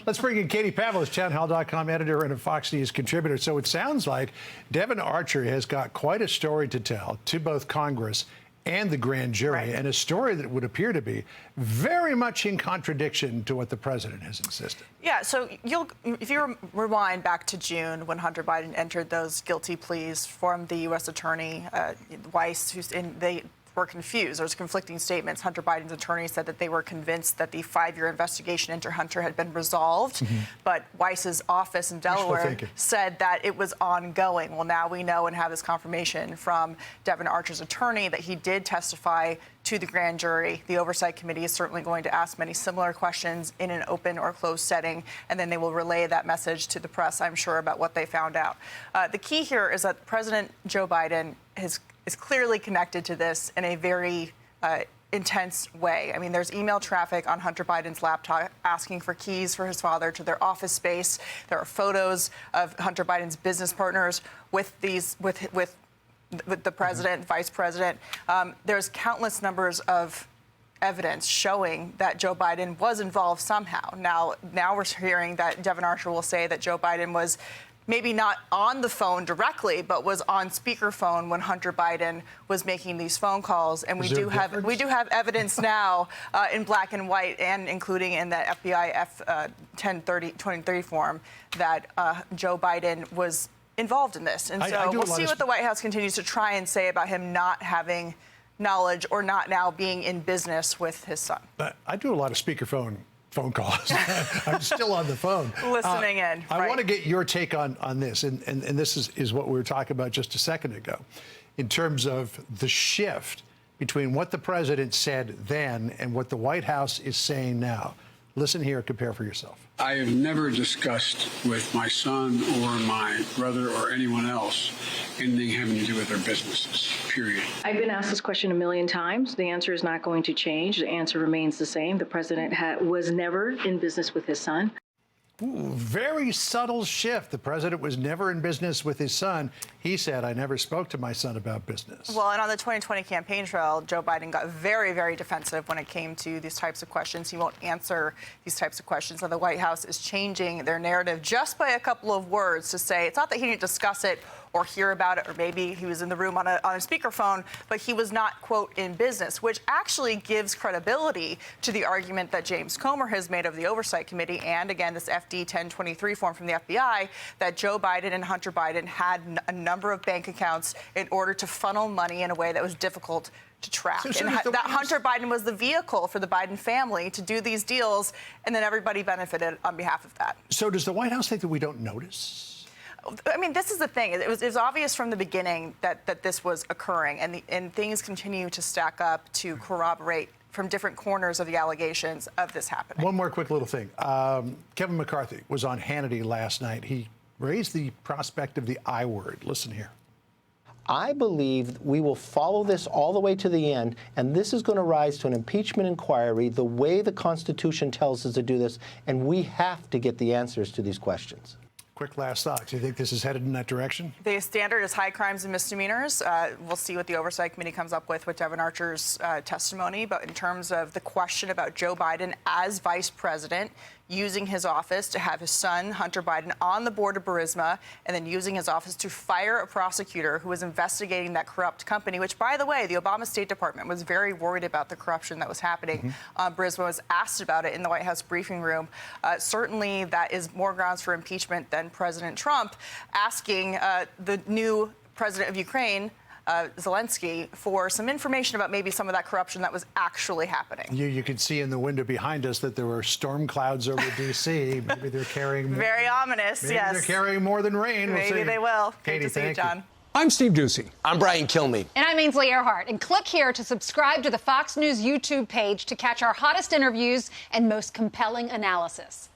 Let's bring in Katie Pavlich, townhall.com editor and a Fox News contributor. So it sounds like Devon Archer has got quite a story to tell to both Congress and the grand jury, and a story that would appear to be very much in contradiction to what the president has insisted. Yeah, so if you rewind back to June when Hunter Biden entered those guilty pleas from the U.S. attorney, Weiss, they were confused. There was conflicting statements. Hunter Biden's attorney said that they were convinced that the 5-year investigation into Hunter had been resolved, but Weiss's office in Delaware said that it was ongoing. Well, now we know and have this confirmation from Devon Archer's attorney that he did testify to the grand jury. The Oversight Committee is certainly going to ask many similar questions in an open or closed setting, and then they will relay that message to the press, I'm sure, about what they found out. The key here is that President Joe Biden is clearly connected to this in a very intense way. I mean, there's email traffic on Hunter Biden's laptop asking for keys for his father to their office space. There are photos of Hunter Biden's business partners with the president, vice president. There's countless numbers of evidence showing that Joe Biden was involved somehow. Now we're hearing that Devon Archer will say that Joe Biden was maybe not on the phone directly, but was on speakerphone when Hunter Biden was making these phone calls. And we do have evidence now in black and white, and including in the FBI F-1030 form, that Joe Biden was involved in this. And so we'll see what the White House continues to try and say about him not having knowledge or not now being in business with his son. But I do a lot of speakerphone phone calls. I'm still on the phone. Listening in. I want to get your take on this, and this is what we were talking about just a second ago, in terms of the shift between what the president said then and what the White House is saying now. Listen here, compare for yourself. I have never discussed with my son or my brother or anyone else anything having to do with their businesses, period. I've been asked this question a million times. The answer is not going to change. The answer remains the same. The president was never in business with his son. Ooh, very subtle shift. The president was never in business with his son. He said, I never spoke to my son about business. Well, and on the 2020 campaign trail, Joe Biden got very, very defensive when it came to these types of questions. He won't answer these types of questions. Now, the White House is changing their narrative just by a couple of words to say it's not that he didn't discuss it or hear about it, or maybe he was in the room on a speakerphone, but he was not, quote, in business, which actually gives credibility to the argument that James Comer has made of the Oversight Committee and, again, this FD 1023 form from the FBI, that Joe Biden and Hunter Biden had a number of bank accounts in order to funnel money in a way that was difficult to track. So and that Hunter Biden was the vehicle for the Biden family to do these deals, and then everybody benefited on behalf of that. So does the White House think that we don't notice? I mean, this is the thing. It was obvious from the beginning that this was occurring, and things continue to stack up to corroborate from different corners of the allegations of this happening. One more quick little thing. Kevin McCarthy was on Hannity last night. He raised the prospect of the I word. Listen here. I believe we will follow this all the way to the end, and this is going to rise to an impeachment inquiry the way the Constitution tells us to do this, and we have to get the answers to these questions. Quick last thoughts. Do you think this is headed in that direction? The standard is high crimes and misdemeanors. We'll see what the Oversight Committee comes up with Devon Archer's testimony. But in terms of the question about Joe Biden as vice president, using his office to have his son, Hunter Biden, on the board of Burisma, and then using his office to fire a prosecutor who was investigating that corrupt company, which, by the way, the Obama State Department was very worried about the corruption that was happening. Burisma was asked about it in the White House briefing room. Certainly, that is more grounds for impeachment than President Trump asking the new president of Ukraine, Zelensky, for some information about maybe some of that corruption that was actually happening. You can see in the window behind us that there were storm clouds over D.C. Maybe they're carrying more. Very ominous, maybe yes. They're carrying more than rain. Maybe they will. Katie, Great to see you, John. I'm Steve Doocy. I'm Brian Kilmeade. And I'm Ainsley Earhart. And click here to subscribe to the Fox News YouTube page to catch our hottest interviews and most compelling analysis.